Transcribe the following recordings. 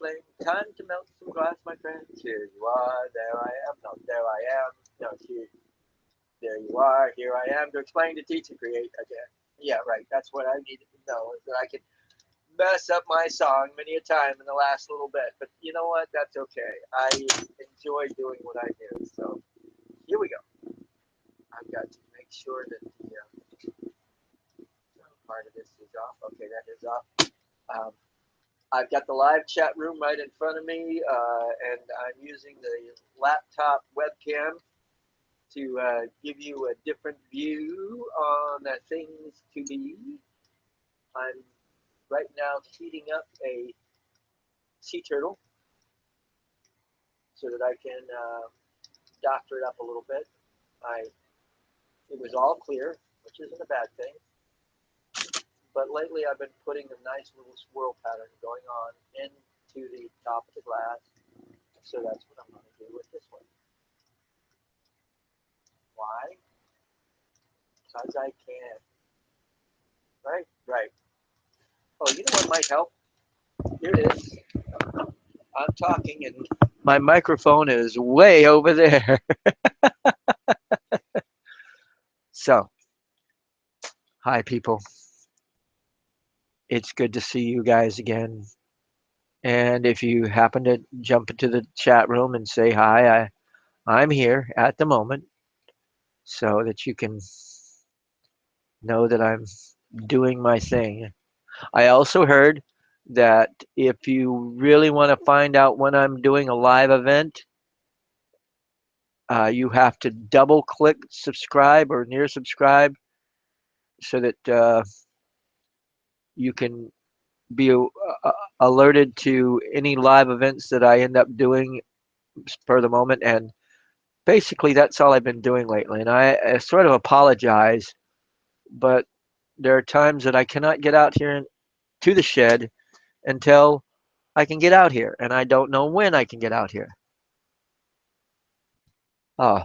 flame. Time to melt some glass, my friends. Here you are, there I am, no, there I am, no, here, there you are, here I am to explain, to teach, and create again. Yeah, right, that's what I needed to know, is that I could mess up my song many a time in the last little bit. But you know what? That's okay. I enjoy doing what I do. So here we go. I've got to make sure that the part of this is off. Okay, that is off. Um, I've got the live chat room right in front of me, and I'm using the laptop webcam to give you a different view on the things to be. I'm right now heating up a sea turtle so that I can doctor it up a little bit. It was all clear, which isn't a bad thing. But lately I've been putting a nice little swirl pattern going on into the top of the glass. So that's what I'm going to do with this one. Why? Because I can. Right? Right. Oh, you know what might help? Here it is. I'm talking and my microphone is way over there. So, hi people. It's good to see you guys again. And if you happen to jump into the chat room and say hi, I'm here at the moment so that you can know that I'm doing my thing. I also heard that if you really want to find out when I'm doing a live event, you have to double click subscribe or near subscribe so that you can be alerted to any live events that I end up doing per the moment. And basically, that's all I've been doing lately. And I sort of apologize, but there are times that I cannot get out here to the shed until I can get out here, and I don't know when I can get out here. Uh,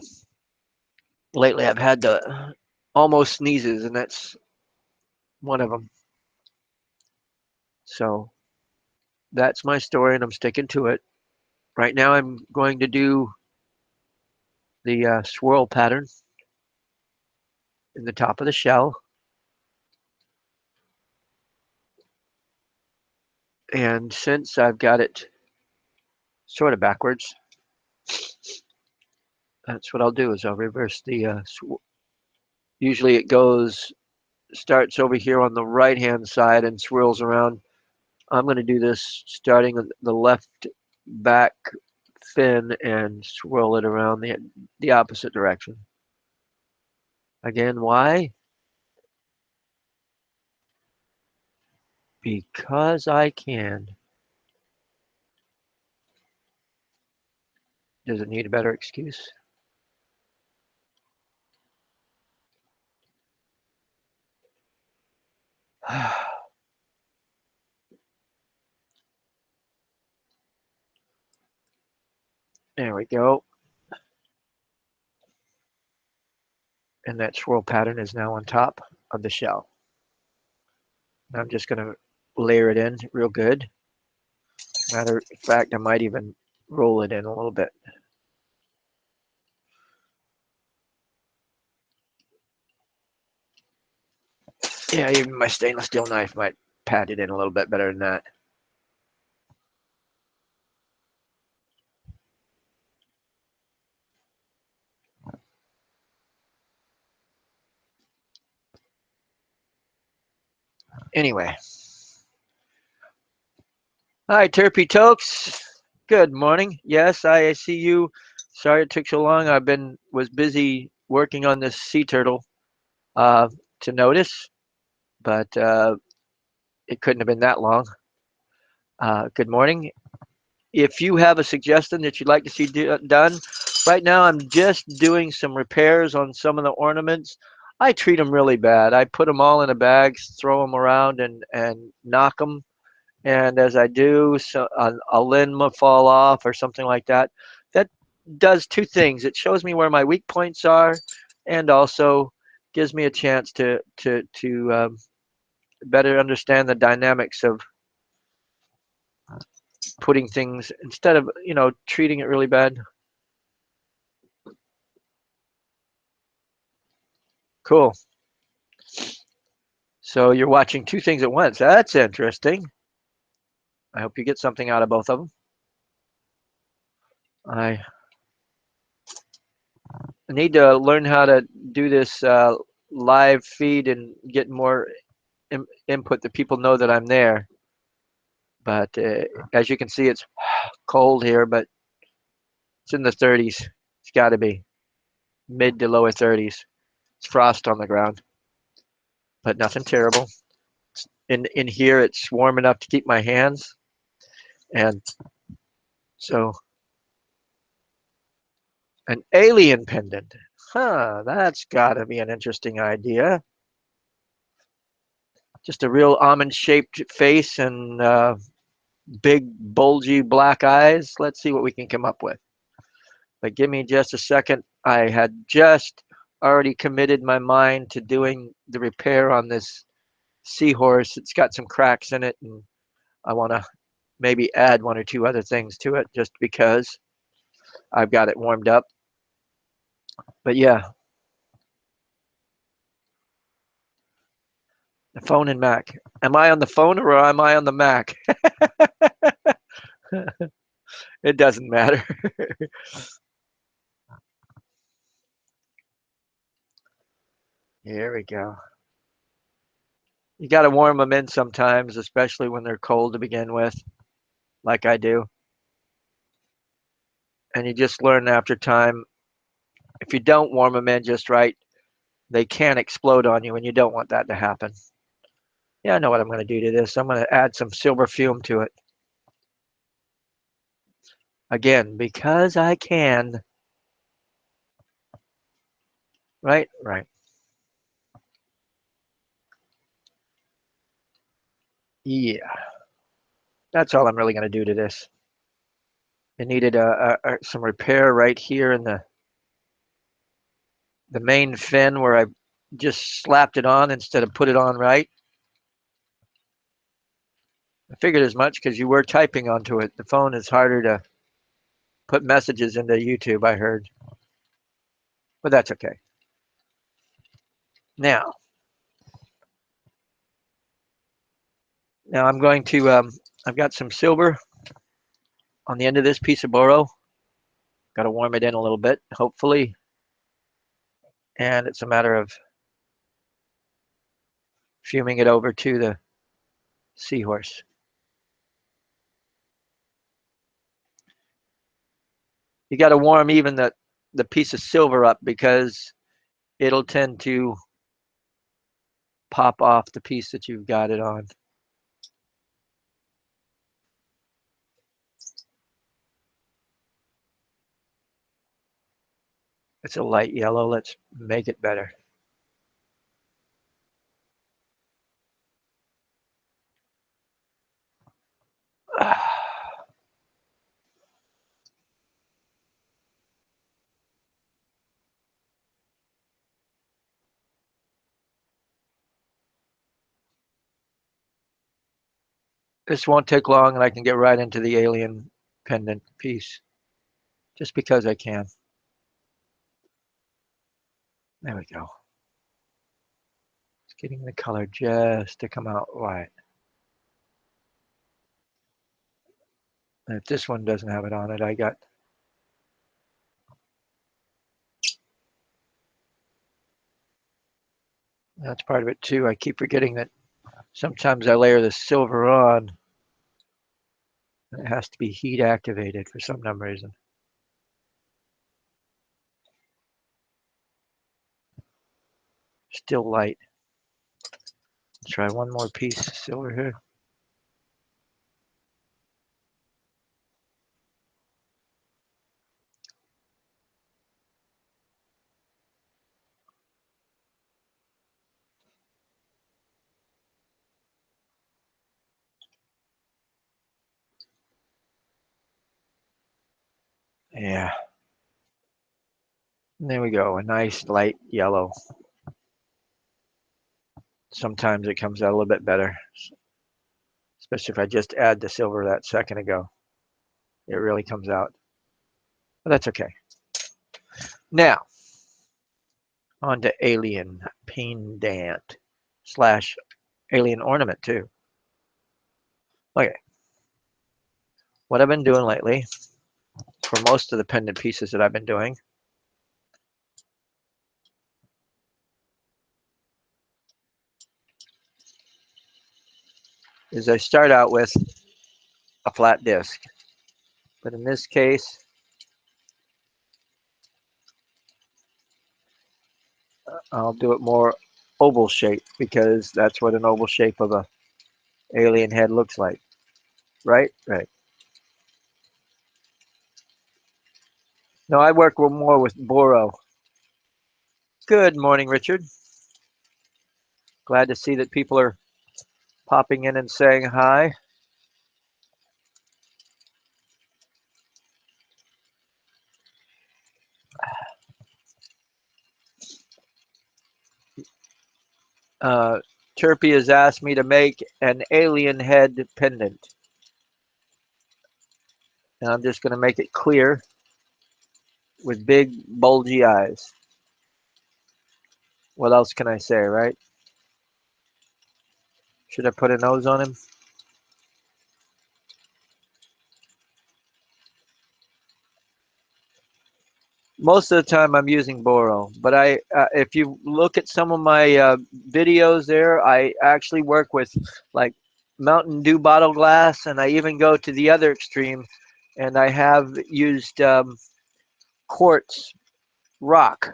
Lately, I've had the almost sneezes, and that's one of them. So that's my story, and I'm sticking to it. Right now, I'm going to do the swirl pattern in the top of the shell. And since I've got it sort of backwards, that's what I'll do is I'll reverse the, usually it starts over here on the right-hand side and swirls around. I'm going to do this starting on the left back fin and swirl it around the opposite direction. Again, why? Because I can. Does it need a better excuse? There we go. And that swirl pattern is now on top of the shell. I'm just going to layer it in real good. Matter of fact, I might even roll it in a little bit. Yeah, even my stainless steel knife might pat it in a little bit better than that. Anyway. Hi, Terpy Tokes. Good morning. Yes, I see you. Sorry it took so long. Was busy working on this sea turtle to notice, but it couldn't have been that long. Good morning. If you have a suggestion that you'd like to see done, right now I'm just doing some repairs on some of the ornaments. I treat them really bad. I put them all in a bag, throw them around, and knock them. And as I do, so a limb will fall off or something like that. That does two things. It shows me where my weak points are, and also gives me a chance to better understand the dynamics of putting things instead of, treating it really bad. Cool. So you're watching two things at once. That's interesting. I hope you get something out of both of them. I need to learn how to do this live feed and get more input that people know that I'm there. But as you can see, it's cold here, but it's in the 30s. It's got to be mid to lower 30s. It's frost on the ground, but nothing terrible. In here, it's warm enough to keep my hands, and so an alien pendant. Huh, that's got to be an interesting idea. Just a real almond-shaped face and big, bulgy black eyes. Let's see what we can come up with. But give me just a second. I had just already committed my mind to doing the repair on this seahorse. It's got some cracks in it, and I want to maybe add one or two other things to it just because I've got it warmed up. But yeah, the phone and Mac. Am I on the phone or am I on the Mac? It doesn't matter. Here we go. You got to warm them in sometimes, especially when they're cold to begin with, like I do. And you just learn after time, if you don't warm them in just right, they can explode on you, and you don't want that to happen. Yeah, I know what I'm going to do to this. I'm going to add some silver fume to it. Again, because I can. Right, right. Yeah, that's all I'm really going to do to this. It needed some repair right here in the main fin where I just slapped it on instead of put it on right. I figured as much because you were typing onto it. The phone is harder to put messages into YouTube, I heard. But that's okay. Now, I'm going to, I've got some silver on the end of this piece of boro. Got to warm it in a little bit, hopefully. And it's a matter of fuming it over to the seahorse. You got to warm even the piece of silver up because it'll tend to pop off the piece that you've got it on. It's a light yellow. Let's make it better. This won't take long and I can get right into the alien pendant piece just because I can. There we go. It's getting the color just to come out right. And if this one doesn't have it on it, I got that's part of it too. I keep forgetting that sometimes I layer the silver on and it has to be heat activated for some dumb reason. Still light. Let's try one more piece of silver here. Yeah. And there we go. A nice light yellow. Sometimes it comes out a little bit better, especially if I just add the silver that second ago. it really comes out. But that's okay. Now, on to alien pendant slash alien ornament too. Okay, what I've been doing lately for most of the pendant pieces that I've been doing is I start out with a flat disc. But in this case, I'll do it more oval shape because that's what an oval shape of a alien head looks like. Right? Right. No, I work more with Boro. Good morning, Richard. Glad to see that people are popping in and saying hi. Uh, Turpy has asked me to make an alien head pendant. And I'm just going to make it clear with big, bulgy eyes. What else can I say, right? Should I put a nose on him? Most of the time I'm using Boro, but if you look at some of my videos there, I actually work with like Mountain Dew bottle glass, and I even go to the other extreme, and I have used quartz rock.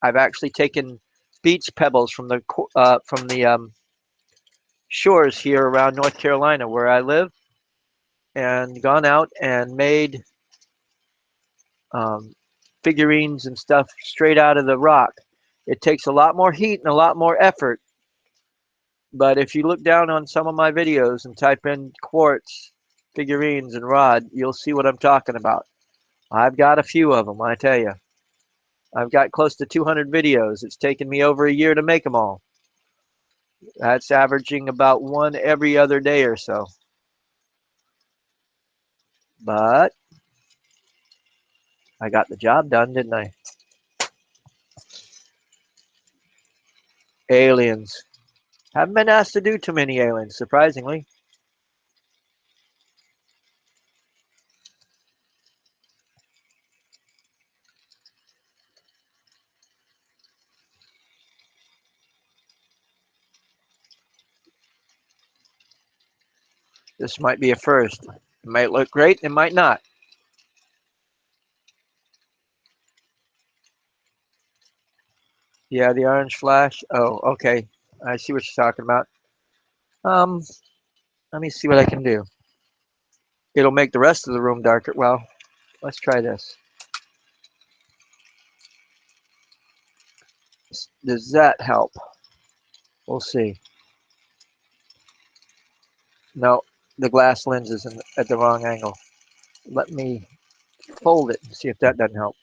I've actually taken beach pebbles from the shores here around North Carolina where I live, and gone out and made um, figurines and stuff straight out of the rock. It takes a lot more heat and a lot more effort. But if you look down on some of my videos and type in quartz figurines and rod, you'll see what I'm talking about. I've got a few of them, I tell you. I've got close to 200 videos. It's taken me over a year to make them all. That's averaging about one every other day or so. But I got the job done, didn't I? Aliens. Haven't been asked to do too many aliens, surprisingly. This might be a first. It might look great, it might not. Yeah, the orange flash. Oh, okay. I see what you're talking about. Um, Let me see what I can do. It'll make the rest of the room darker. Well, let's try this. Does that help? We'll see. No, the glass lens is at the wrong angle. Let me fold it and see if that doesn't help.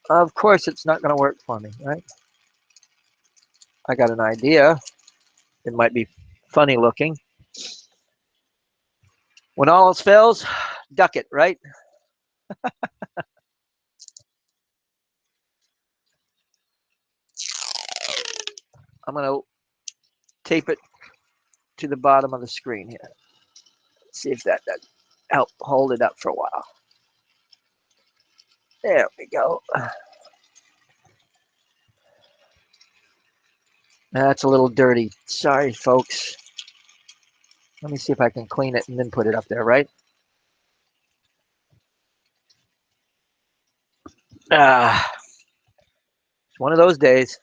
Of course, it's not going to work for me, right? I got an idea. It might be funny looking. When all else fails, duck it, right? I'm going to tape it to the bottom of the screen here. See if that does help hold it up for a while. There we go. That's a little dirty. Sorry, folks. Let me see if I can clean it and then put it up there, right? Ah, it's one of those days.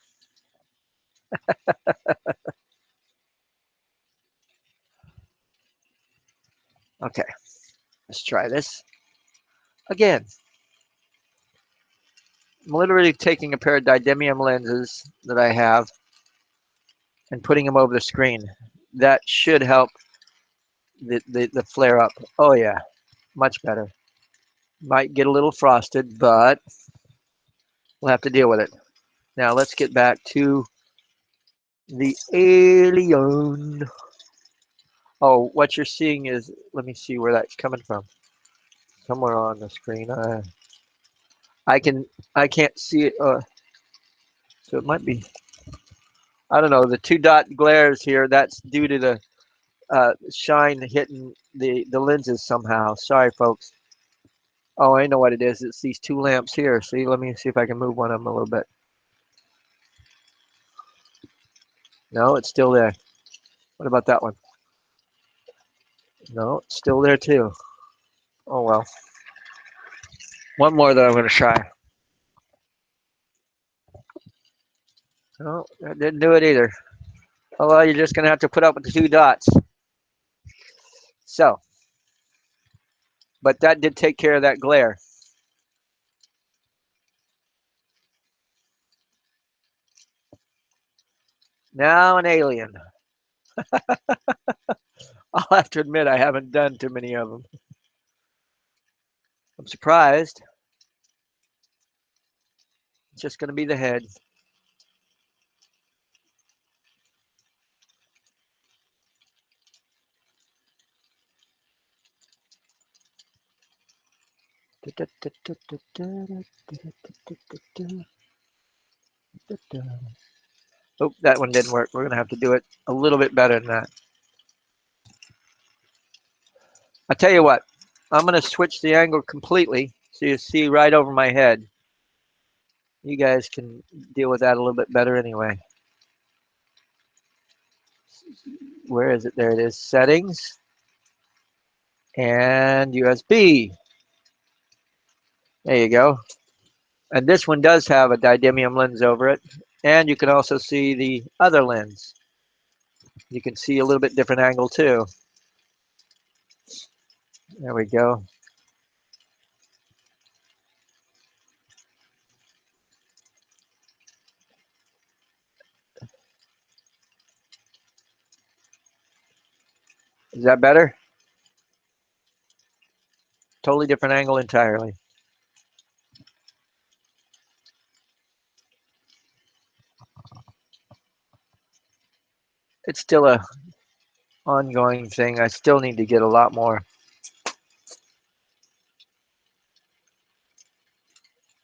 Okay, let's try this again. I'm literally taking a pair of didymium lenses that I have and putting them over the screen. That should help the flare up. Oh yeah, much better. Might get a little frosted, but We'll have to deal with it. Now let's get back to the alien. Oh, what you're seeing is, let me see where that's coming from. Somewhere on the screen. I can, I can't see it. So it might be, I don't know, the two dot glares here. That's due to the shine hitting the lenses somehow. Sorry, folks. Oh, I know what it is. It's these two lamps here. See, let me see if I can move one of them a little bit. No, it's still there. What about that one? No, it's still there too. Oh well. One more that I'm going to try. No, that didn't do it either. Oh well, you're just going to have to put up with the two dots. So, but that did take care of that glare. Now an alien. I'll have to admit I haven't done too many of them. I'm surprised. It's just going to be the head. Oh, that one didn't work. We're going to have to do it a little bit better than that. I tell you what, I'm going to switch the angle completely so you see right over my head. You guys can deal with that a little bit better anyway. Where is it? There it is. Settings and USB. There you go. And this one does have a didymium lens over it. And you can also see the other lens. You can see a little bit different angle too. There we go. Is that better? Totally different angle entirely. It's still a ongoing thing. I still need to get a lot more.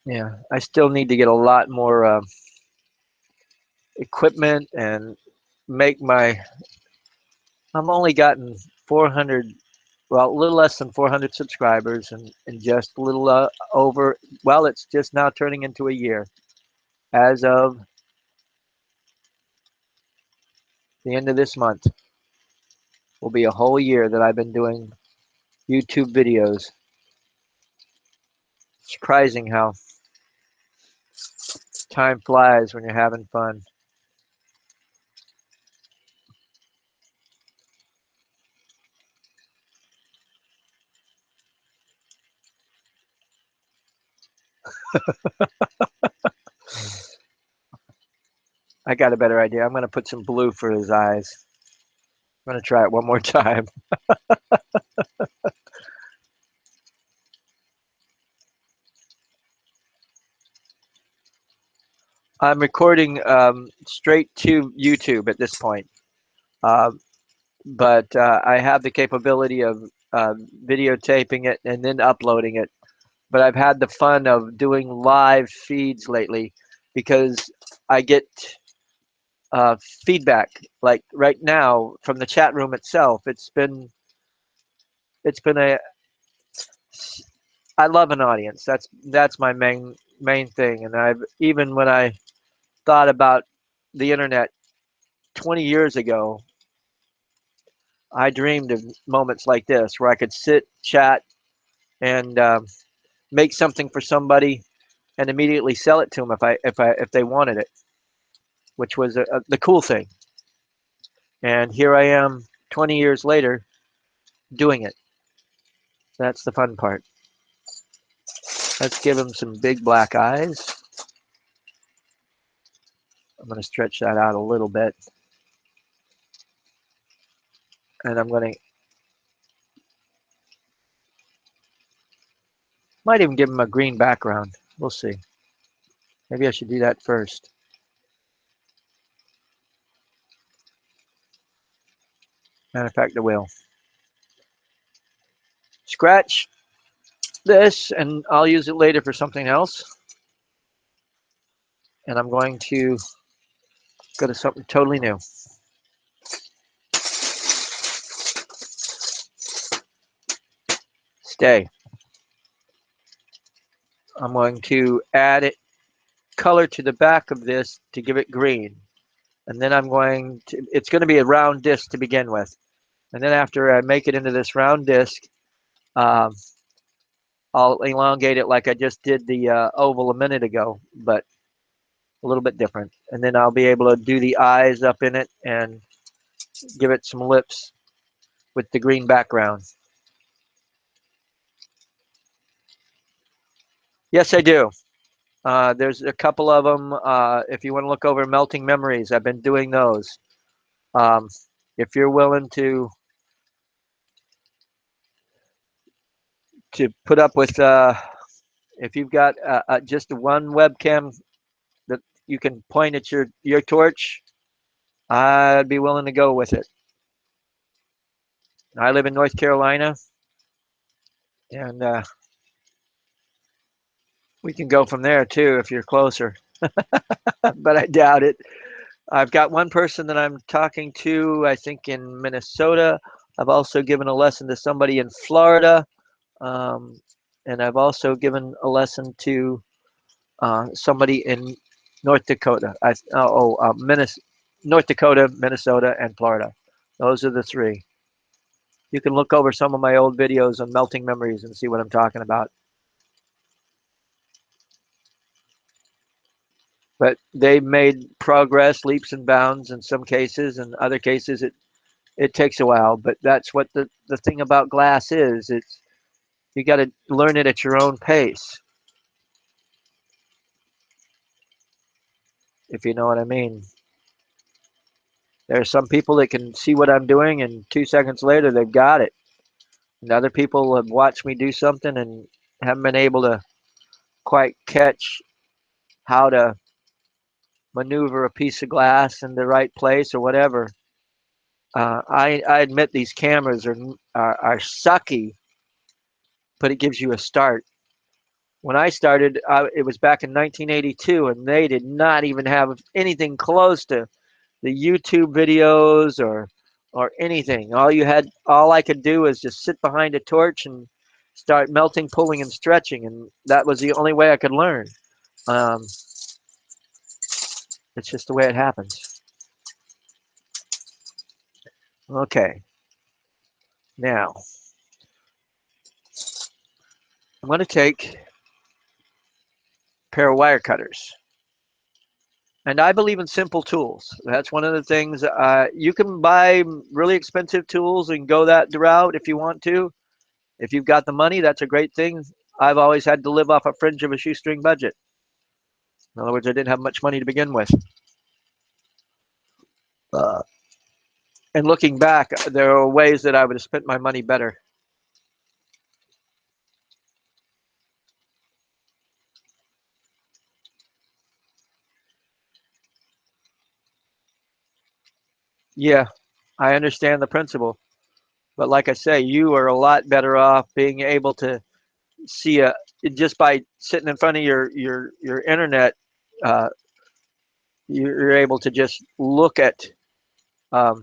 Yeah, I still need to get a lot more equipment and make my. I've only gotten 400, well, a little less than 400 subscribers, and just a little over. Well, it's just now turning into a year. As of the end of this month, will be a whole year that I've been doing YouTube videos. Surprising how time flies when you're having fun. I got a better idea. I'm going to put some blue for his eyes. I'm going to try it one more time. I'm recording straight to YouTube at this point, uh, but I have the capability of videotaping it and then uploading it. But I've had the fun of doing live feeds lately because I get feedback. Like right now from the chat room itself, it's been a. I love an audience. That's my main thing. And I've even when I thought about the internet 20 years ago, I dreamed of moments like this where I could sit, chat, and make something for somebody and immediately sell it to them if they wanted it, which was the cool thing. And here I am 20 years later doing it. That's the fun part. Let's give him some big black eyes. I'm going to stretch that out a little bit. And I'm going to, might even give him a green background. We'll see. Maybe I should do that first. Matter of fact, I will. Scratch this, and I'll use it later for something else. And I'm going to go to something totally new. Stay. I'm going to add it, color to the back of this to give it green. And then it's going to be a round disc to begin with. And then after I make it into this round disc, um, I'll elongate it like I just did the oval a minute ago, but a little bit different. And then I'll be able to do the eyes up in it and give it some lips with the green background. Yes, I do. There's a couple of them. If you want to look over Melting Memories, I've been doing those. Um, if you're willing to put up with, if you've got just one webcam that you can point at your torch, I'd be willing to go with it. I live in North Carolina, and we can go from there too if you're closer, but I doubt it. I've got one person that I'm talking to, I think in Minnesota. I've also given a lesson to somebody in Florida, um, and I've also given a lesson to somebody in North Dakota. North Dakota, Minnesota, and Florida. Those are the three. You can look over some of my old videos on melting memories and see what I'm talking about. But they made progress, leaps and bounds in some cases. In other cases, it takes a while. But that's what the thing about glass is. It's you got to learn it at your own pace, if you know what I mean. There are some people that can see what I'm doing, and 2 seconds later they've got it. And other people have watched me do something and haven't been able to quite catch how to maneuver a piece of glass in the right place or whatever. I admit these cameras are sucky, but it gives you a start. When I started, it was back in 1982, and they did not even have anything close to the YouTube videos or anything. All I could do was just sit behind a torch and start melting, pulling, and stretching, and that was the only way I could learn. Um, it's just the way it happens. Okay, now I'm going to take a pair of wire cutters. And I believe in simple tools. That's one of the things. You can buy really expensive tools and go that route if you want to. If you've got the money, that's a great thing. I've always had to live off a fringe of a shoestring budget. In other words, I didn't have much money to begin with. Uh, and looking back, there are ways that I would have spent my money better. Yeah, I understand the principle. But like I say, you are a lot better off being able to see just by sitting in front of your internet. Uh, you're able to just look at um,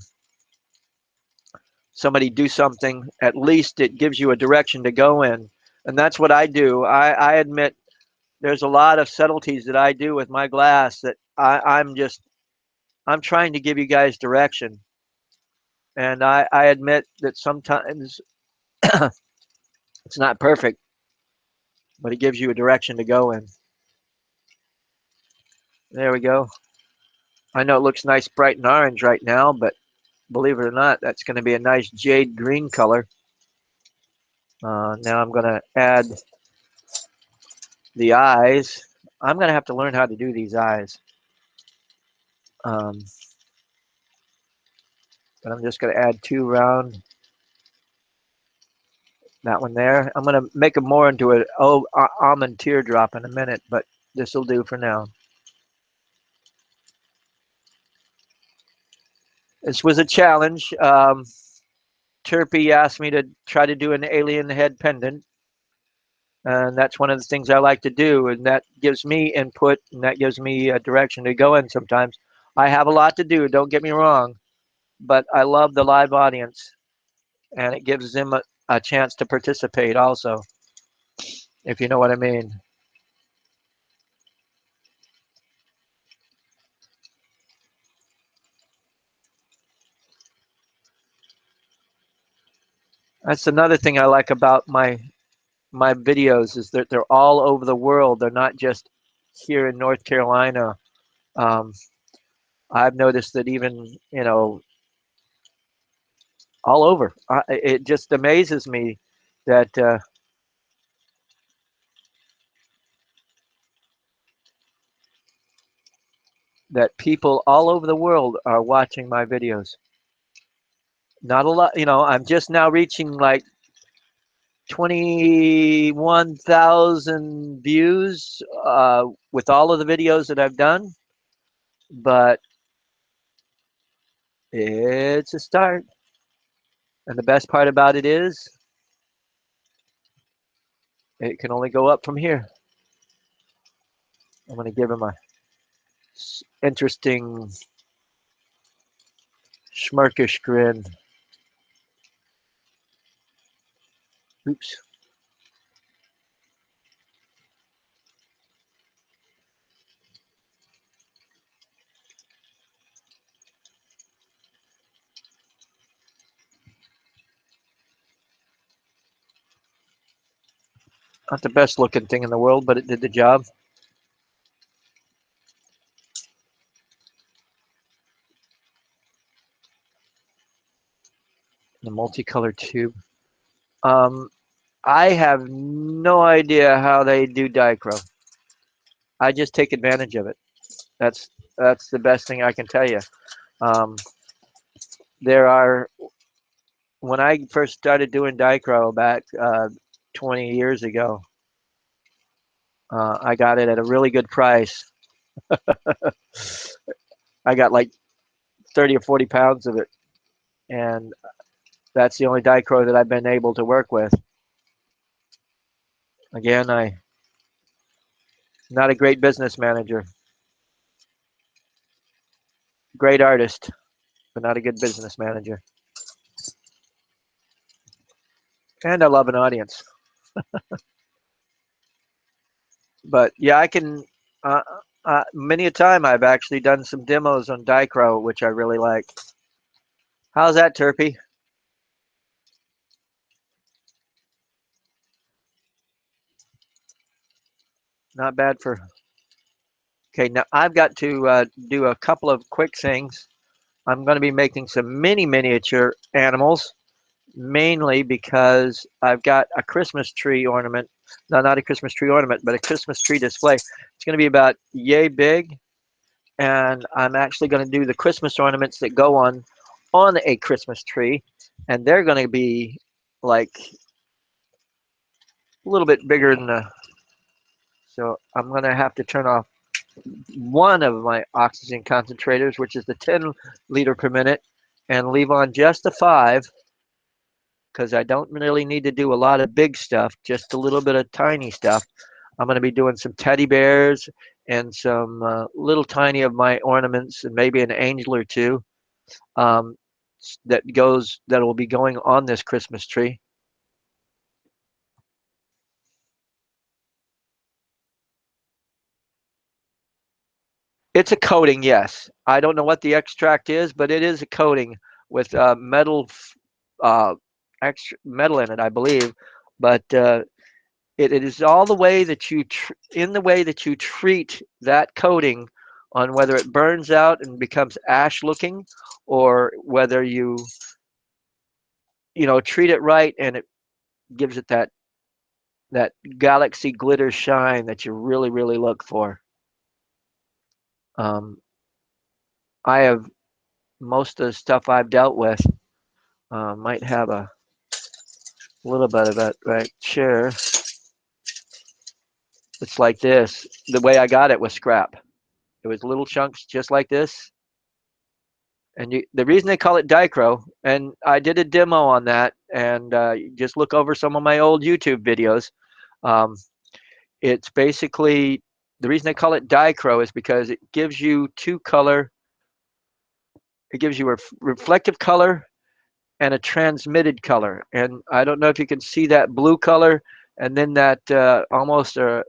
somebody do something. At least it gives you a direction to go in, and that's what I do. I admit there's a lot of subtleties that I do with my glass that I'm trying to give you guys direction, and I admit that sometimes it's not perfect, but it gives you a direction to go in. There we go. I know it looks nice bright and orange right now, but believe it or not, that's going to be a nice jade green color. Now I'm going to add the eyes. I'm going to have to learn how to do these eyes. Um, but I'm just going to add two round. That one there. I'm going to make them more into an almond teardrop in a minute, but This will do for now. This was a challenge. Turpy asked me to try to do an alien head pendant, and that's one of the things I like to do, and that gives me input, and that gives me a direction to go in sometimes. I have a lot to do, don't get me wrong, but I love the live audience, and it gives them a chance to participate also, if you know what I mean. That's another thing I like about my videos is that they're all over the world. They're not just here in North Carolina. Um, I've noticed that even all over. It just amazes me that that people all over the world are watching my videos. Not a lot, I'm just now reaching like 21,000 views with all of the videos that I've done, but it's a start. And the best part about it is it can only go up from here. I'm going to give him a interesting schmirkish grin. Oops. Not the best looking thing in the world, but it did the job. The multicolored tube. Um, I have no idea how they do dichro. I just take advantage of it. That's that's the best thing I can tell you. Um, there are when I first started doing dichro back 20 years ago, I got it at a really good price. I got like 30 or 40 pounds of it, and that's the only dichro that I've been able to work with. Again, I'm not a great business manager, great artist, but not a good business manager. And I love an audience. But yeah, I can. Uh, many a time I've actually done some demos on dichro, which I really like. How's that, Turpy? Not bad for. Okay, now I've got to do a couple of quick things. I'm going to be making some miniature animals, mainly because I've got a Christmas tree ornament. No, not a Christmas tree ornament, but a Christmas tree display. It's going to be about yay big, and I'm actually going to do the Christmas ornaments that go on a Christmas tree, and they're going to be like a little bit bigger than the. So I'm going to have to turn off one of my oxygen concentrators, which is the 10 liter per minute, and leave on just the 5 because I don't really need to do a lot of big stuff, just a little bit of tiny stuff. I'm going to be doing some teddy bears and some little tiny of my ornaments and maybe an angel or two um, that will be going on this Christmas tree. It's a coating, yes. I don't know what the extract is, but it is a coating with uh, extra metal in it, I believe. But it is all the way that in the way that you treat that coating on whether it burns out and becomes ash looking, or whether you treat it right and it gives it that galaxy glitter shine that you really look for. Um, I have most of the stuff I've dealt with might have a little bit of that right chair. It's like this. The way I got it was scrap. It was little chunks just like this. And the reason they call it dichro, and I did a demo on that, and just look over some of my old YouTube videos. Um, it's basically the reason they call it dichro is because it gives you two color. It gives you a reflective color and a transmitted color. And I don't know if you can see that blue color and then that almost a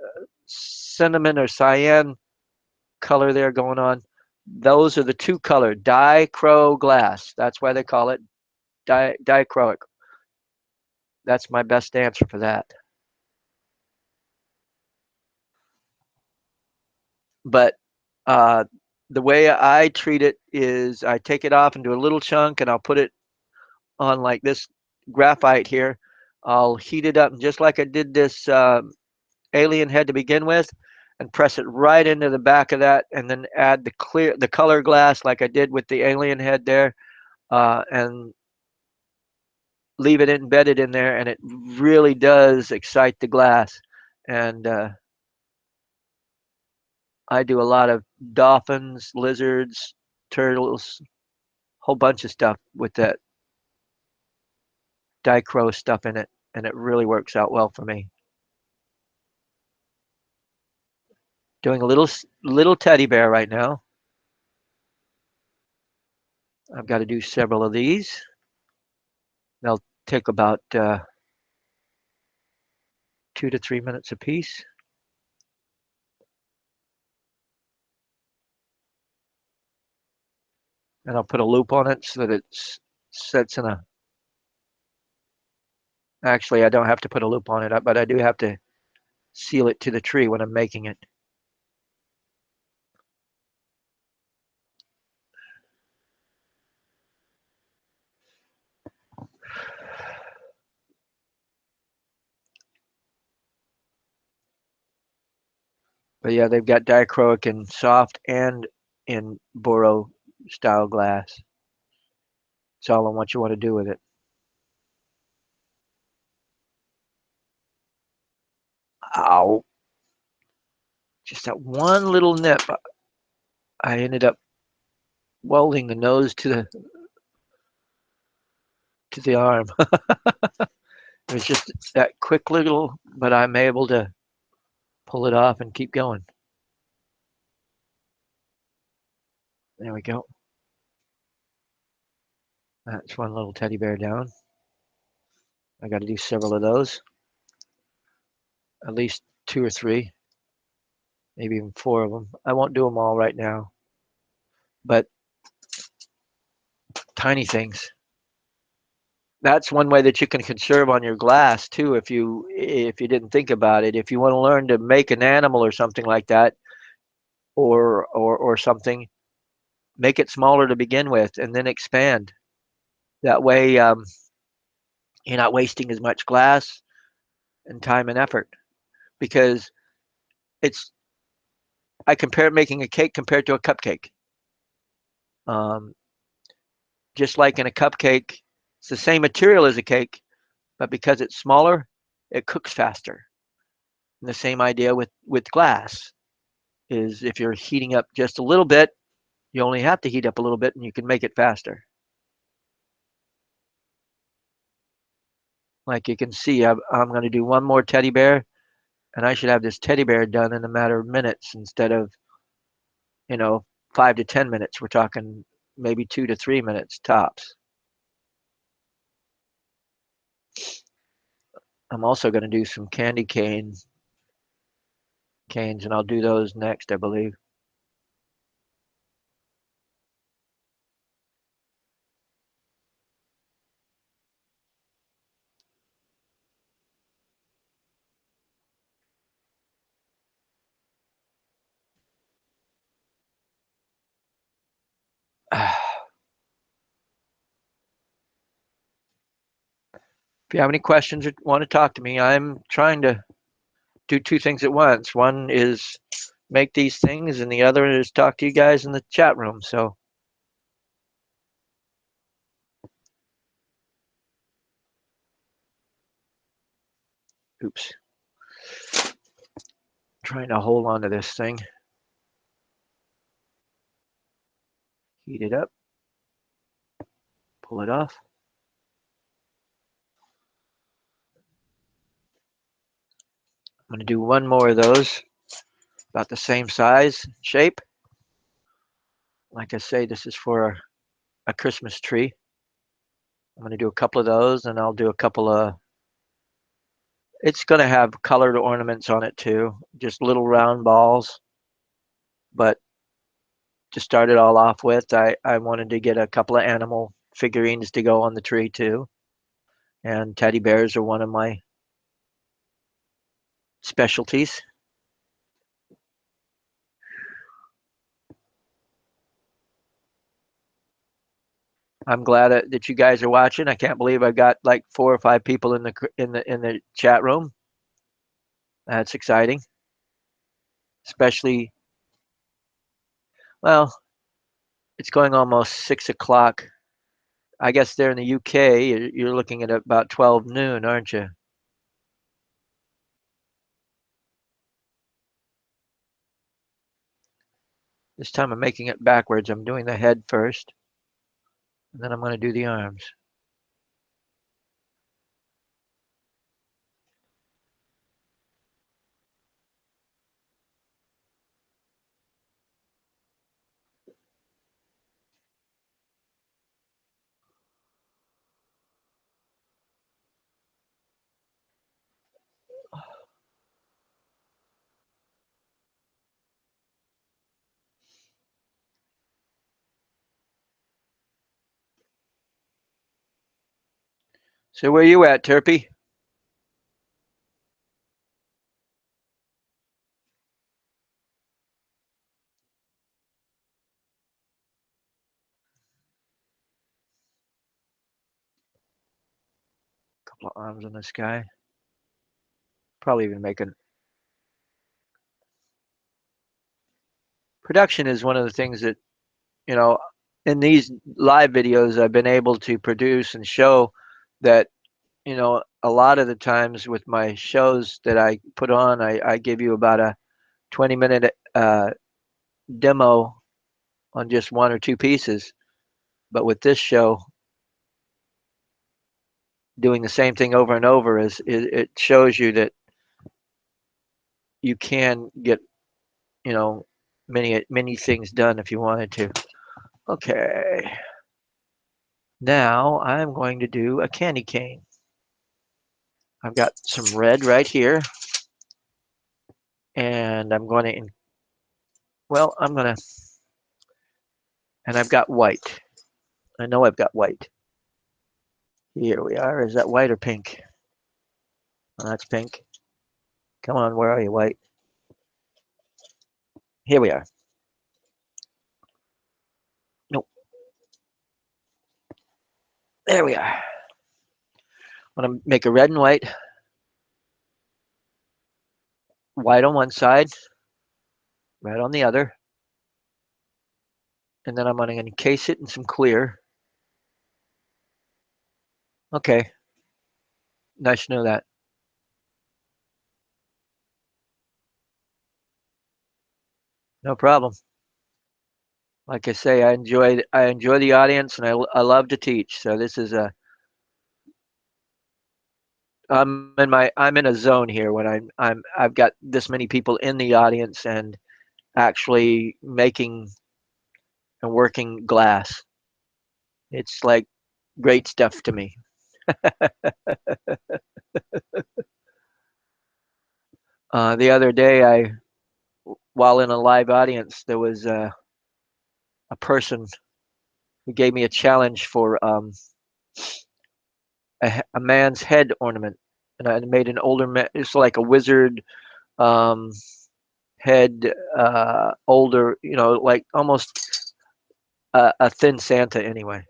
cinnamon or cyan color there going on. Those are the two color dichro glass. That's why they call it dichroic. That's my best answer for that. But uh, the way I treat it is I take it off into a little chunk and I'll put it on like this graphite here. I'll heat it up just like I did this alien head to begin with and press it right into the back of that and then add the color glass like I did with the alien head there and leave it embedded in there and it really does excite the glass and I do a lot of dolphins, lizards, turtles, whole bunch of stuff with that dichro stuff in it and it really works out well for me. Doing a little teddy bear right now. I've got to do several of these. They'll take about 2 to 3 minutes a piece. And I'll put a loop on it so that it sets in a. Actually, I don't have to put a loop on it, but I do have to seal it to the tree when I'm making it. But yeah, they've got dichroic in soft and in boro style glass. It's all on what you want to do with it. Ow. Just that one little nip. I ended up welding the nose to the arm. It was just that quick little, but I'm able to pull it off and keep going. There we go. That's one little teddy bear down. I got to do several of those, at least 2 or 3, maybe even 4 of them. I won't do them all right now, but tiny things. That's one way that you can conserve on your glass too. If you didn't think about it, if you want to learn to make an animal or something like that, or something, make it smaller to begin with, and then expand. That way, you're not wasting as much glass and time and effort because it's. I compare making a cake compared to a cupcake. Um, just like in a cupcake, it's the same material as a cake, but because it's smaller, it cooks faster. And the same idea with glass is if you're heating up just a little bit, you only have to heat up a little bit and you can make it faster. Like you can see, I'm going to do one more teddy bear, and I should have this teddy bear done in a matter of minutes instead of, you know, 5 to 10 minutes. We're talking maybe 2 to 3 minutes tops. I'm also going to do some candy canes, and I'll do those next, I believe. If you have any questions or want to talk to me, I'm trying to do 2 things at once. One is make these things, and the other is talk to you guys in the chat room. So, oops. trying to hold on to this thing. Heat it up. Pull it off. I'm going to do one more of those, about the same size, shape. Like I say, this is for a Christmas tree. I'm going to do a couple of those, and I'll do a couple of, it's going to have colored ornaments on it too, just little round balls. But to start it all off with, I wanted to get a couple of animal figurines to go on the tree too. And teddy bears are one of my specialties. I'm glad that you guys are watching. I can't believe I've got like 4 or 5 people in the chat room. That's exciting. Especially, well, it's going almost 6 o'clock. I guess there in the UK, you're looking at about 12 noon, aren't you? This time I'm making it backwards. I'm doing the head first, and then I'm going to do the arms. So where you at, Turpy? Couple of arms on this guy. Probably even making production is one of the things that, you know, in these live videos I've been able to produce and show that, you know, a lot of the times with my shows that I put on, I give you about a 20-minute demo on just 1 or 2 pieces. But with this show, doing the same thing over and over it shows you that you can get, you know, many things done if you wanted to. Okay. Now I'm going to do a candy cane. I've got some red right here, and I'm going to, well, I'm going to, and I've got white. I know I've got white. Here we are. Is that white or pink? Oh, that's pink. Come on, where are you, white? Here we are. Nope. There we are. I'm going to make a red and white. White on one side, red on the other. And then I'm going to encase it in some clear. Okay. Nice to know that. No problem. Like I say, I enjoy the audience, and I love to teach. So this is a I'm in a zone here when I've got this many people in the audience and actually making and working glass. It's like great stuff to me. The other day, while in a live audience, there was a person who gave me a challenge for a man's head ornament, and I made an older man. It's like a wizard um, head, older, you know, like almost a thin Santa anyway,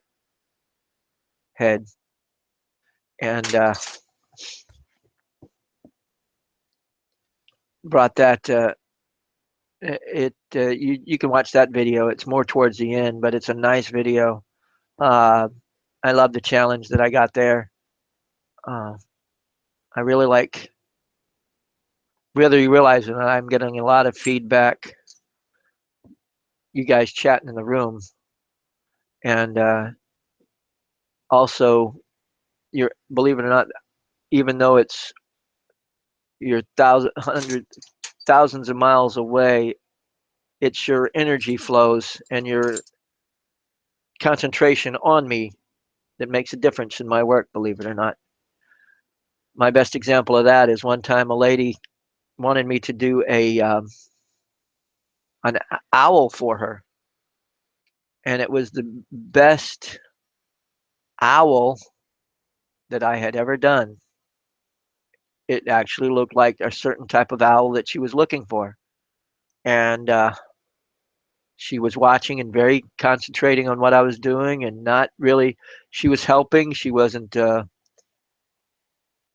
head, and brought that. You can watch that video. It's more towards the end, but it's a nice video. Uh, I love the challenge that I got there. Uh, I really like whether you realize it or not, I'm getting a lot of feedback. You guys chatting in the room, and also, you're believe it or not, even though you're thousands of miles away, it's your energy flows and your concentration on me that makes a difference in my work. Believe it or not, my best example of that is one time a lady wanted me to do an owl for her, and it was the best owl that I had ever done. It actually looked like a certain type of owl that she was looking for, and she was watching and very concentrating on what I was doing, and not really. She was helping. She wasn't.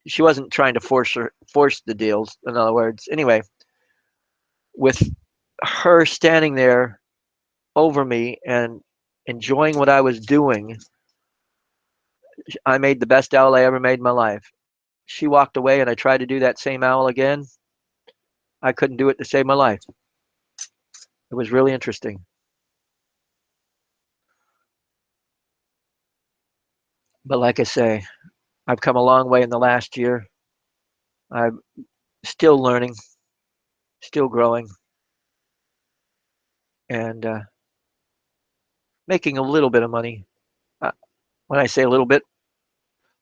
She wasn't trying to force the deals. In other words, anyway, with her standing there over me and enjoying what I was doing, I made the best owl I ever made in my life. She walked away, and I tried to do that same owl again. I couldn't do it to save my life. It was really interesting. But like I say, I've come a long way in the last year. I'm still learning, still growing, and making a little bit of money. Uh, when I say a little bit,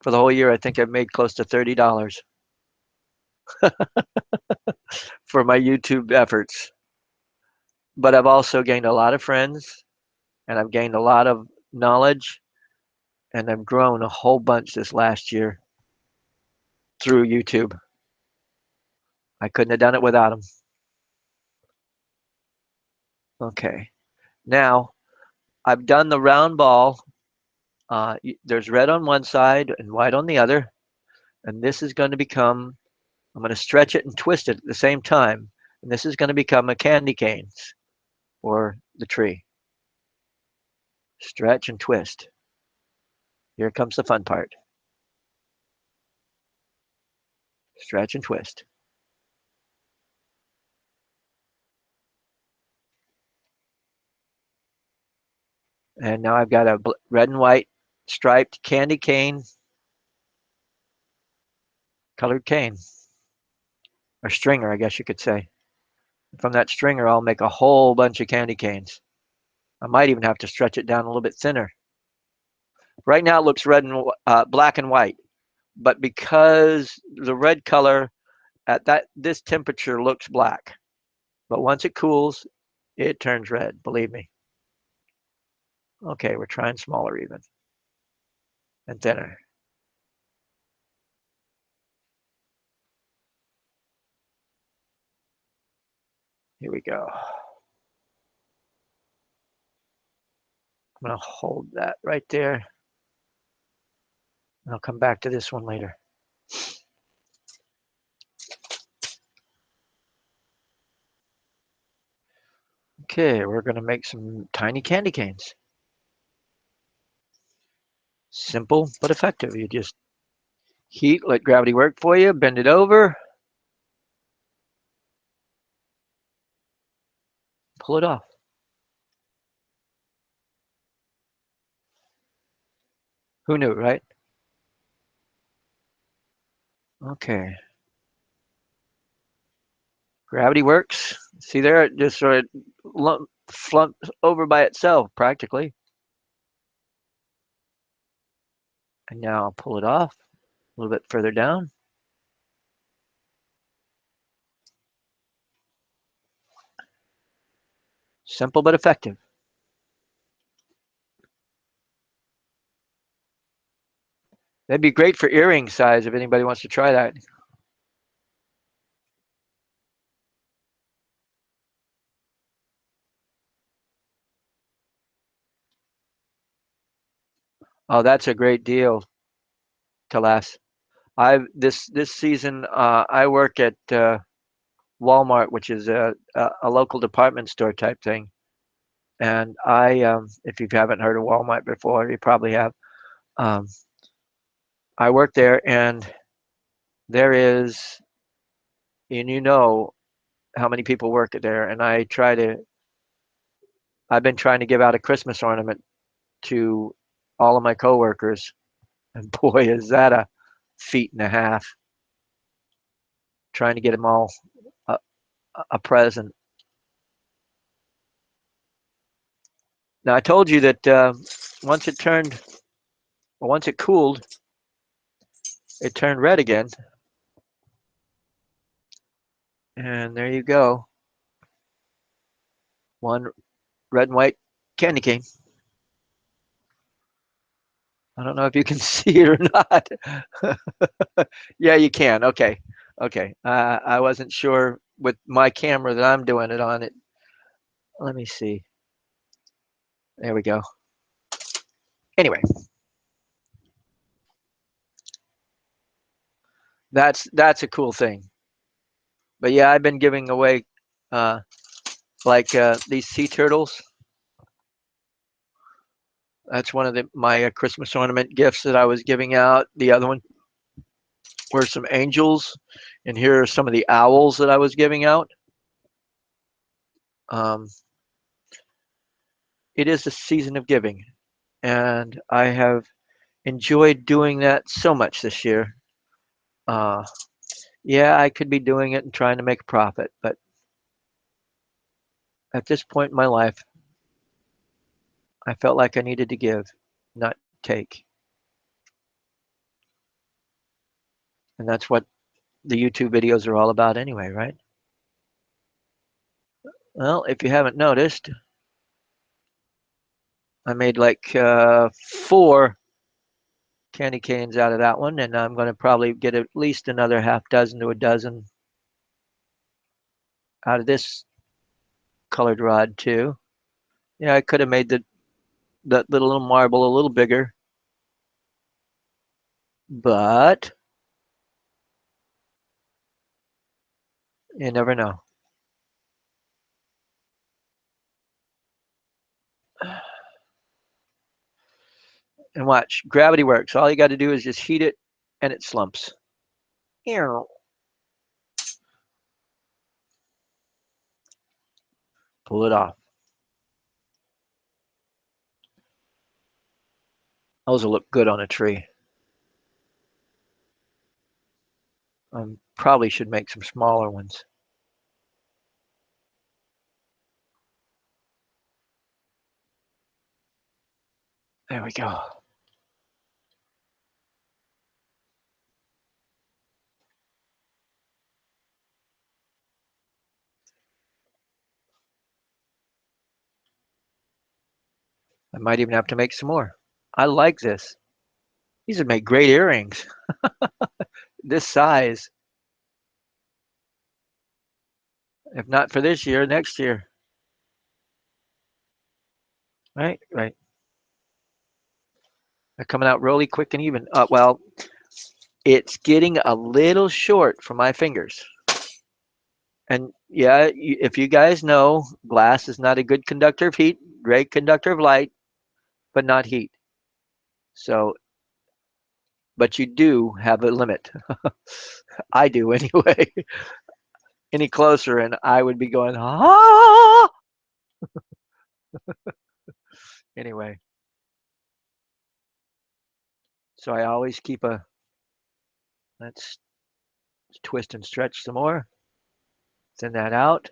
for the whole year, I think I've made close to $30 for my YouTube efforts. But I've also gained a lot of friends, and I've gained a lot of knowledge, and I've grown a whole bunch this last year through YouTube. I couldn't have done it without them. Okay. Now, I've done the round ball. There's red on one side and white on the other. And this is going to become, I'm going to stretch it and twist it at the same time. And this is going to become a candy canes for the tree. Stretch and twist. Here comes the fun part. Stretch and twist. And now I've got a red and white striped candy cane, colored cane, or stringer, I guess you could say. From that stringer, I'll make a whole bunch of candy canes. I might even have to stretch it down a little bit thinner. Right now it looks red and black and white, but because the red color at this temperature looks black, but once it cools, it turns red. Believe me. Okay, we're trying smaller even and thinner. Here we go. I'm gonna hold that right there, and I'll come back to this one later. Okay, we're gonna make some tiny candy canes. Simple but effective. You just heat, let gravity work for you, bend it over, pull it off. Who knew, right? Okay. Gravity works. See there, it just sort of flumps over by itself practically. And now I'll pull it off a little bit further down. Simple but effective. That'd be great for earring size if anybody wants to try that. Oh, that's a great deal, Talas. I've this season I work at Walmart, which is a local department store type thing. And if you haven't heard of Walmart before, you probably have. Um, I work there, and there is and you know how many people work there, and I've been trying to give out a Christmas ornament to all of my coworkers, and boy, is that a feat and a half trying to get them all a, a present. Now I told you that once it turned, once it cooled, it turned red again, and there you go, one red and white candy cane. I don't know if you can see it or not. Yeah, you can. Okay, okay. I wasn't sure with my camera that I'm doing it on. It. Let me see. There we go. Anyway, that's a cool thing. But yeah, I've been giving away uh, like these sea turtles. That's one of my Christmas ornament gifts that I was giving out. The other one were some angels, and here are some of the owls that I was giving out. Um, it is the season of giving, and I have enjoyed doing that so much this year. Uh, yeah, I could be doing it and trying to make a profit, but at this point in my life, I felt like I needed to give, not take. And that's what the YouTube videos are all about anyway, right? Well, if you haven't noticed, I made like four candy canes out of that one, and I'm going to probably get at least another half dozen to a dozen out of this colored rod too. Yeah, I could have made that little marble a little bigger, but you never know. And watch, gravity works. All you got to do is just heat it, and it slumps. Pull it off. Those will look good on a tree. Probably should make some smaller ones. There we go. I might even have to make some more. I like this. These would make great earrings. This size. If not for this year, next year. Right, right. They're coming out really quick and even. Well, it's getting a little short for my fingers. And yeah, if you guys know, glass is not a good conductor of heat, great conductor of light, but not heat. So, but you do have a limit. I do anyway. Any closer, and I would be going, ah! Anyway, so I always keep let's twist and stretch some more, thin that out,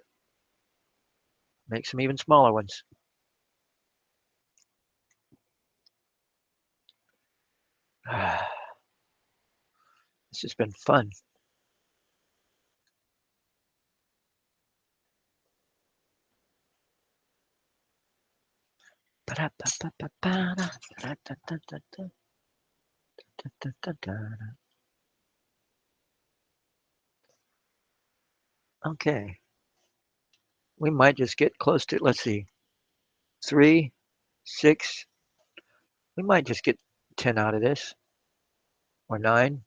make some even smaller ones. This has been fun. Okay, we might just get close to, let's see, 3, 6, we might just get 10 out of this, or 9.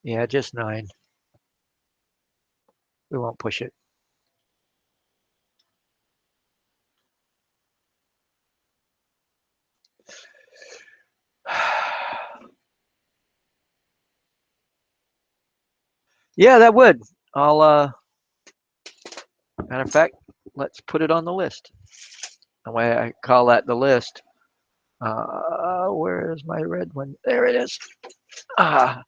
Yeah, just 9. We won't push it. Yeah, that would. I'll matter of fact, let's put it on the list. The way I call that the list. Where is my red one? There it is. Ah,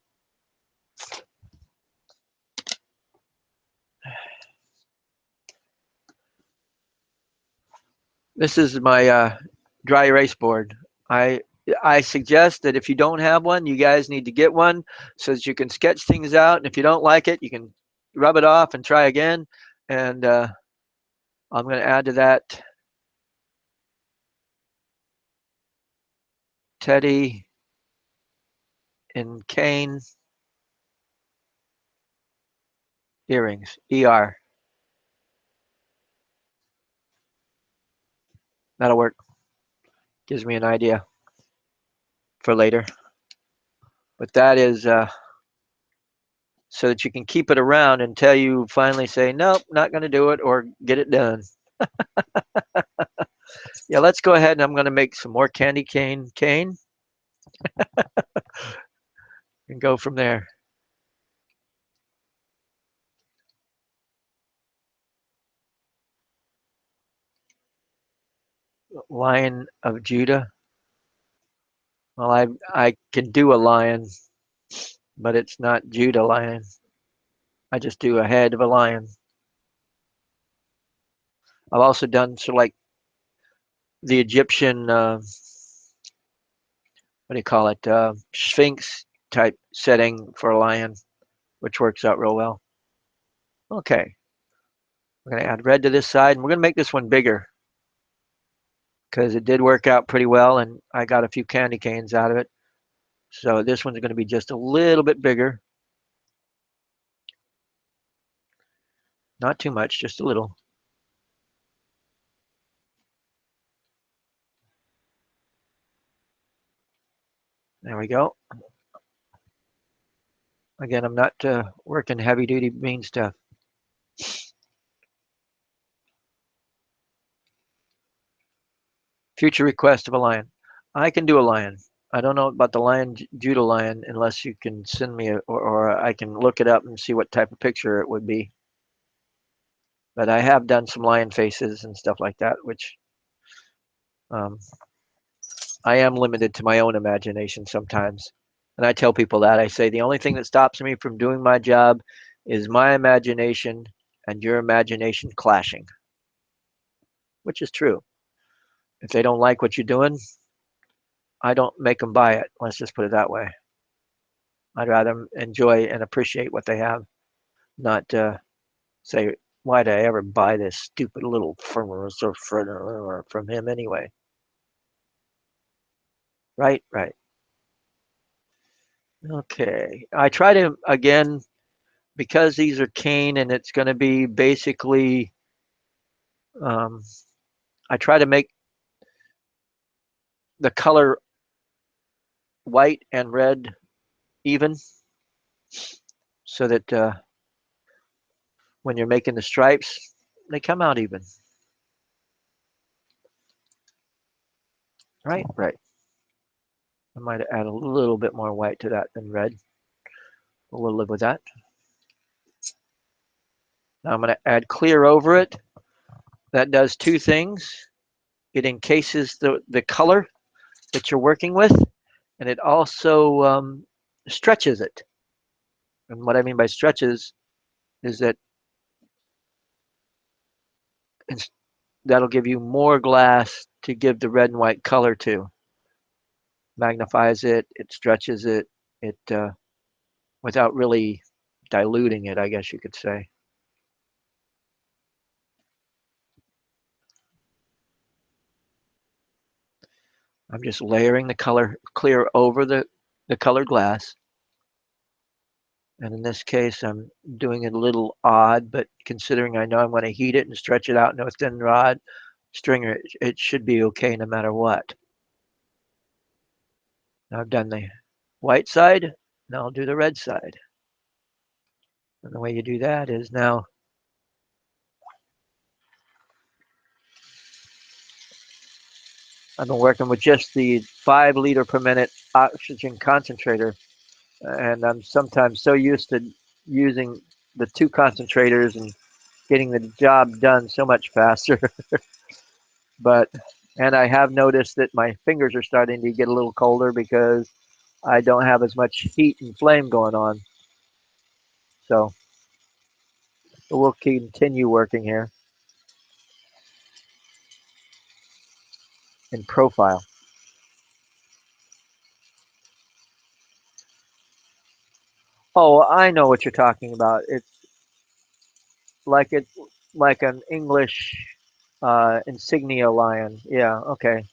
this is my dry erase board. I I suggest that if you don't have one, you guys need to get one so that you can sketch things out. And if you don't like it, you can rub it off and try again. And I'm going to add to that Teddy and Kane earrings. ER. That'll work. Gives me an idea for later. But that is so that you can keep it around until you finally say, nope, not going to do it or get it done. Yeah, let's go ahead and I'm going to make some more candy cane and go from there. Lion of Judah. Well, I can do a lion, but it's not Judah lion. I just do a head of a lion. I've also done sort of like the Egyptian, what do you call it, Sphinx type setting for a lion, which works out real well. Okay, we're going to add red to this side, and we're going to make this one bigger because it did work out pretty well, and I got a few candy canes out of it. So this one's going to be just a little bit bigger. Not too much, just a little. There we go. Again, I'm not working heavy duty mean stuff. Future request of a lion. I can do a lion. I don't know about the lion, Judah lion, unless you can send me or I can look it up and see what type of picture it would be. But I have done some lion faces and stuff like that, which um, I am limited to my own imagination sometimes. And I tell people that. I say the only thing that stops me from doing my job is my imagination and your imagination clashing, which is true. If they don't like what you're doing, I don't make them buy it. Let's just put it that way. I'd rather enjoy and appreciate what they have, not say, why did I ever buy this stupid little from him anyway? Right, right. Okay. I try to, again, because these are cane and it's going to be basically, um, I try to make the color white and red even so that when you're making the stripes, they come out even. Right, right. I might add a little bit more white to that than red. We'll live with that. Now I'm going to add clear over it. That does two things. It encases the color that you're working with, and it also stretches it. And what I mean by stretches is that that'll give you more glass to give the red and white color to. Magnifies it, it stretches it, it without really diluting it, I guess you could say. I'm just layering the color clear over the colored glass. And in this case, I'm doing it a little odd, but considering I know I'm going to heat it and stretch it out into a thin rod stringer, it should be okay no matter what. Now I've done the white side, now I'll do the red side. And the way you do that is now I've been working with just the 5 liter per minute oxygen concentrator, and I'm sometimes so used to using the two concentrators and getting the job done so much faster. But and I have noticed that my fingers are starting to get a little colder because I don't have as much heat and flame going on. So we'll continue working here in profile. Oh, I know what you're talking about. It's like an English insignia lion. Yeah, okay.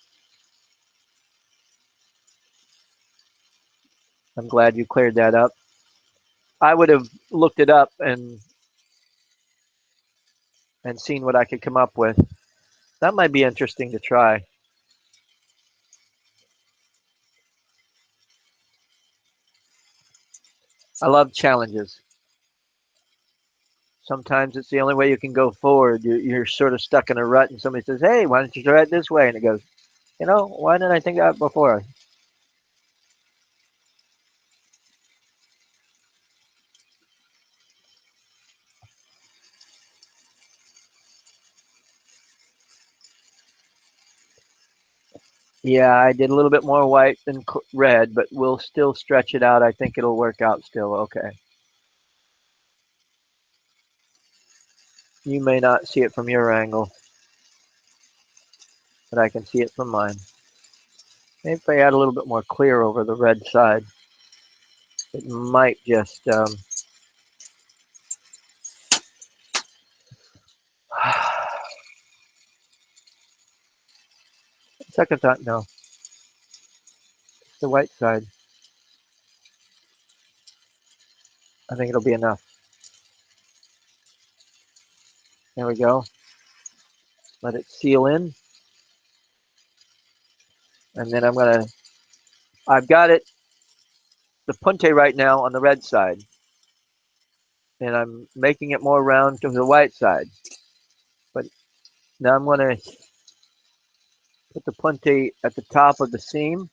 I'm glad you cleared that up. I would have looked it up and seen what I could come up with. That might be interesting to try. I love challenges. Sometimes it's the only way you can go forward. You're sort of stuck in a rut, and somebody says, "Hey, why don't you try it this way?" And it goes, why didn't I think of that before? Yeah, I did a little bit more white than red, but we'll still stretch it out. I think it'll work out still okay. You may not see it from your angle, but I can see it from mine. Maybe if I add a little bit more clear over the red side, it might just. Second thought, no, the white side. I think it'll be enough. There we go. Let it seal in, and then I've got it, the punte right now on the red side, and I'm making it more round to the white side. But now I'm gonna put the punte at the top of the seam,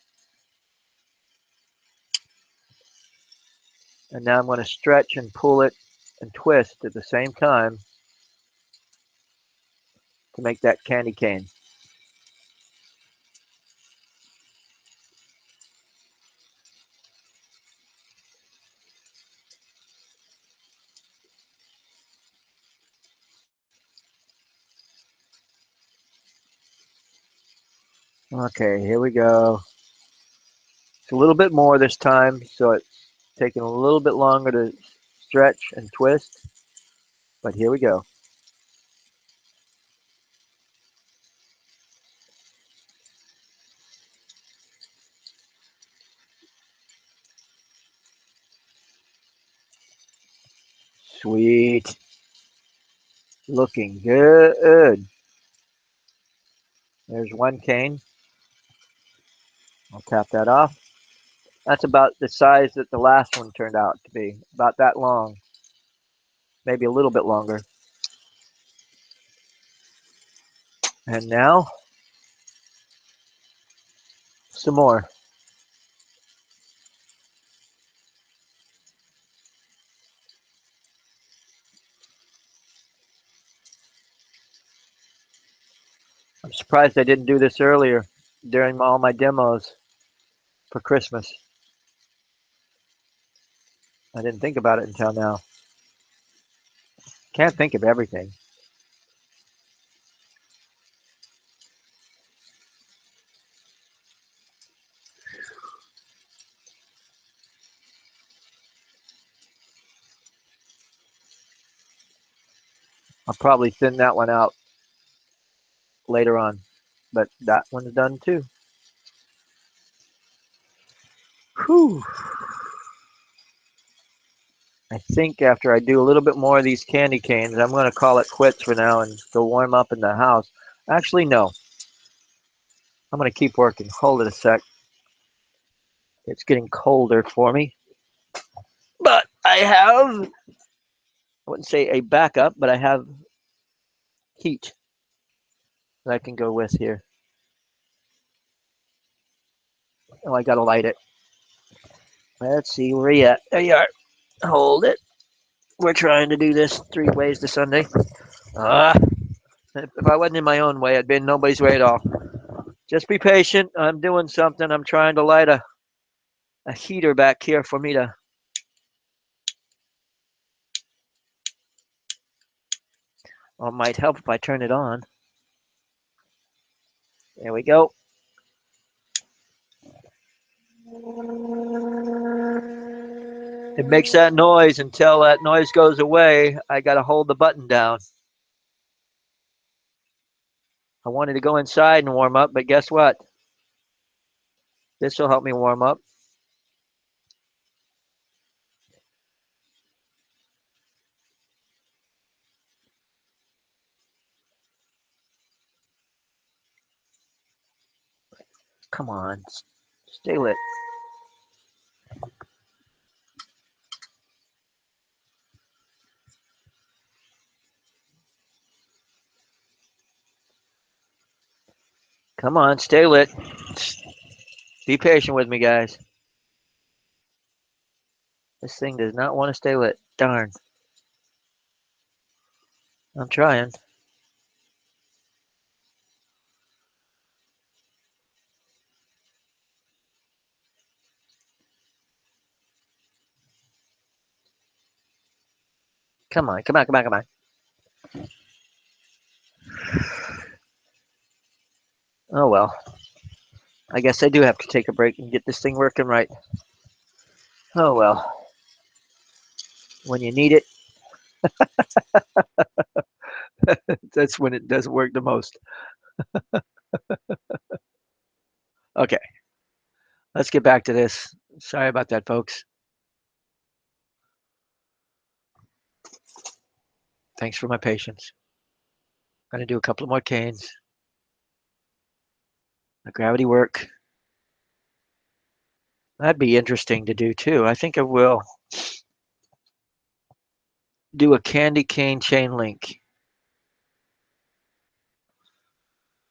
and now I'm gonna stretch and pull it and twist at the same time to make that candy cane. Okay, here we go. It's a little bit more this time, so it's taking a little bit longer to stretch and twist, but here we go. Sweet. Looking good. There's one cane. I'll tap that off. That's about the size that the last one turned out to be. About that long. Maybe a little bit longer. And now, some more. I'm surprised I didn't do this earlier during all my demos for Christmas. I didn't think about it until now. Can't think of everything. I'll probably thin that one out later on, but that one's done too. Whew. I think after I do a little bit more of these candy canes, I'm going to call it quits for now and go warm up in the house. Actually, no. I'm going to keep working. Hold it a sec. It's getting colder for me. But I have, I wouldn't say a backup, but I have heat that I can go with here. Oh, I got to light it. Let's see where you at. There you are. Hold it. We're trying to do this 3 ways to Sunday. Ah, if I wasn't in my own way, I'd be in nobody's way at all. Just be patient. I'm doing something. I'm trying to light a heater back here for me to. Well, it might help if I turn it on. There we go. It makes that noise. Until that noise goes away, I got to hold the button down. I wanted to go inside and warm up, but guess what? This will help me warm up. Come on. Stay lit. Come on. Stay lit. Be patient with me, guys. This thing does not want to stay lit. Darn. I'm trying. Come on. Come on. Come on. Come on. Oh, well. I guess I do have to take a break and get this thing working right. Oh, well. When you need it, that's when it doesn't work the most. Okay. Let's get back to this. Sorry about that, folks. Thanks for my patience. I'm going to do a couple of more canes. The gravity work. That'd be interesting to do too. I think I will do a candy cane chain link.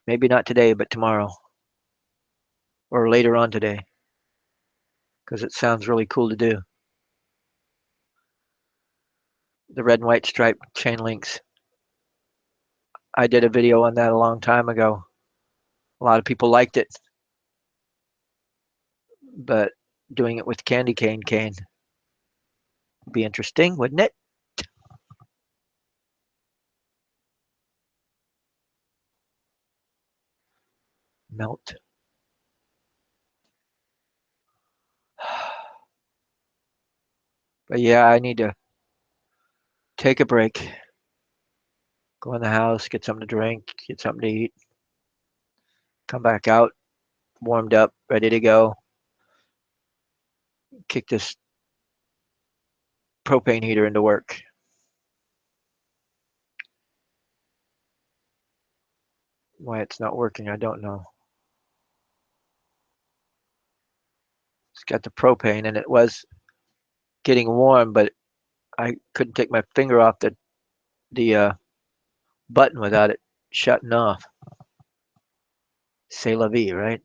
Maybe not today, but tomorrow or later on today because it sounds really cool to do. The red and white striped chain links. I did a video on that a long time ago. A lot of people liked it, but doing it with candy cane would be interesting, wouldn't it? Melt. But yeah, I need to take a break, go in the house, get something to drink, get something to eat, come back out, warmed up, ready to go, kick this propane heater into work. Why it's not working, I don't know. It's got the propane and it was getting warm, but I couldn't take my finger off the button without it shutting off. C'est la vie, right?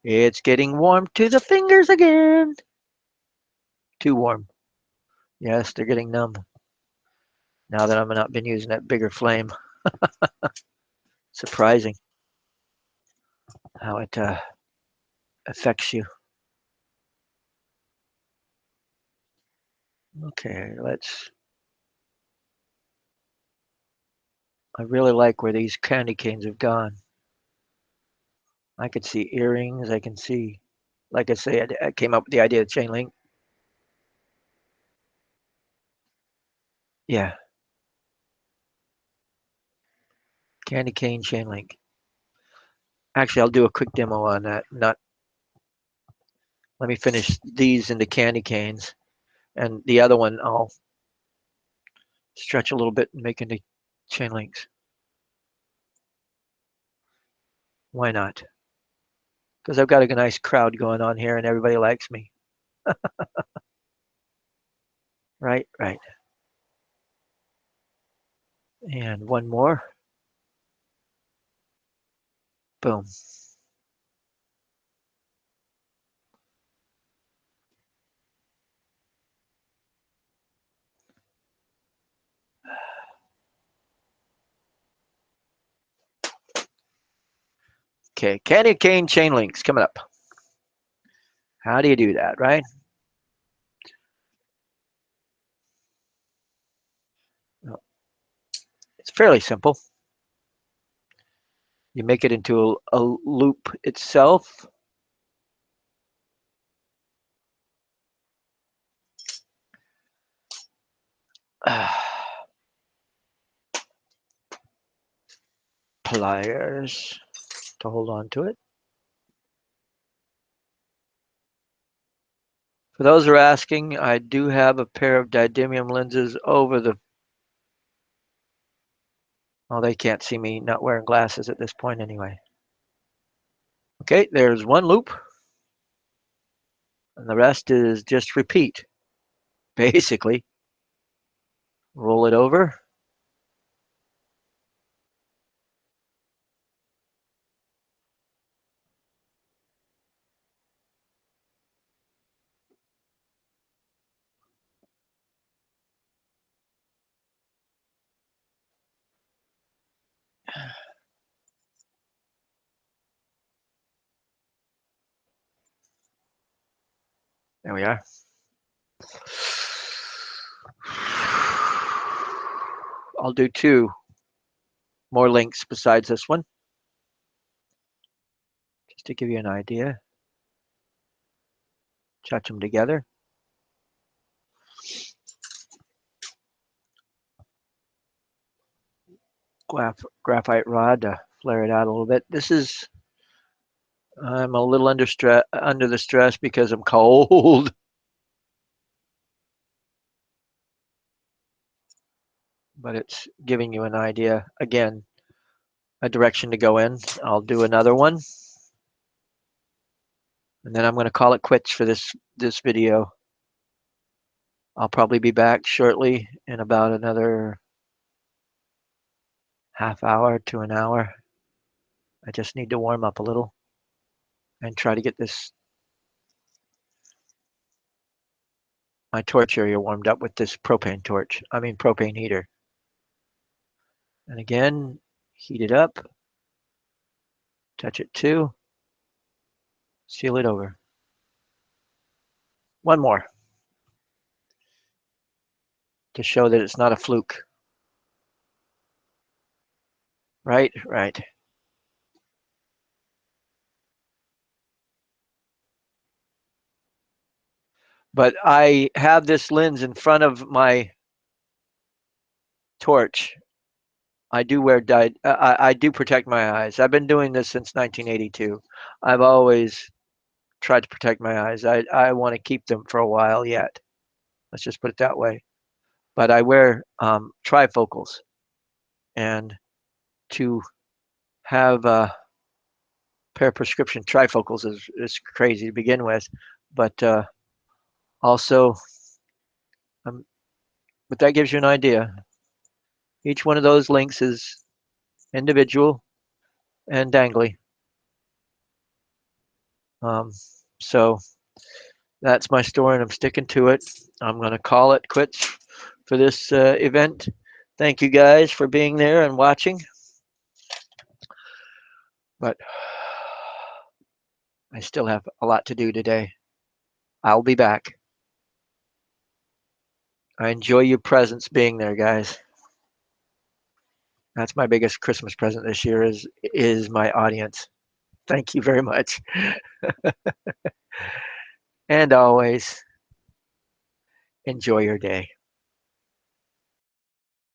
It's getting warm to the fingers again. Too warm. Yes, they're getting numb. Now that I've not been using that bigger flame. Surprising how it affects you. Okay, I really like where these candy canes have gone. I could see earrings. I can see, like I say, I came up with the idea of chain link. Yeah, candy cane chain link. Actually, I'll do a quick demo on that. Not Let me finish these into candy canes, and the other one I'll stretch a little bit and make into chain links. Why not? Because I've got a nice crowd going on here, and everybody likes me. Right, right. And one more. Boom. Okay, candy cane chain links coming up. How do you do that, right? Well, it's fairly simple. You make it into a loop itself. Pliers to hold on to it. For those who are asking, I do have a pair of didymium lenses over the. Oh, they can't see me not wearing glasses at this point anyway. Okay, there's one loop, and the rest is just repeat. Basically, roll it over. There we are. I'll do two more links besides this one, just to give you an idea. Touch them together. Graphite rod to flare it out a little bit. This is, I'm a little under the stress because I'm cold. But it's giving you an idea. Again, a direction to go in. I'll do another one. And then I'm going to call it quits for this video. I'll probably be back shortly in about another half hour to an hour. I just need to warm up a little and try to get my torch area warmed up with this propane heater. And again, heat it up, touch it too, seal it over. One more to show that it's not a fluke. Right, right. But I have this lens in front of my torch. I do wear I do protect my eyes. I've been doing this since 1982. I've always tried to protect my eyes. I want to keep them for a while yet. Let's just put it that way. But I wear trifocals, and to have a pair of prescription trifocals is crazy to begin with. But also, but that gives you an idea. Each one of those links is individual and dangly. So that's my story, and I'm sticking to it. I'm going to call it quits for this event. Thank you guys for being there and watching. But I still have a lot to do today. I'll be back. I enjoy your presence being there, guys. That's my biggest Christmas present this year is my audience. Thank you very much. And always enjoy your day.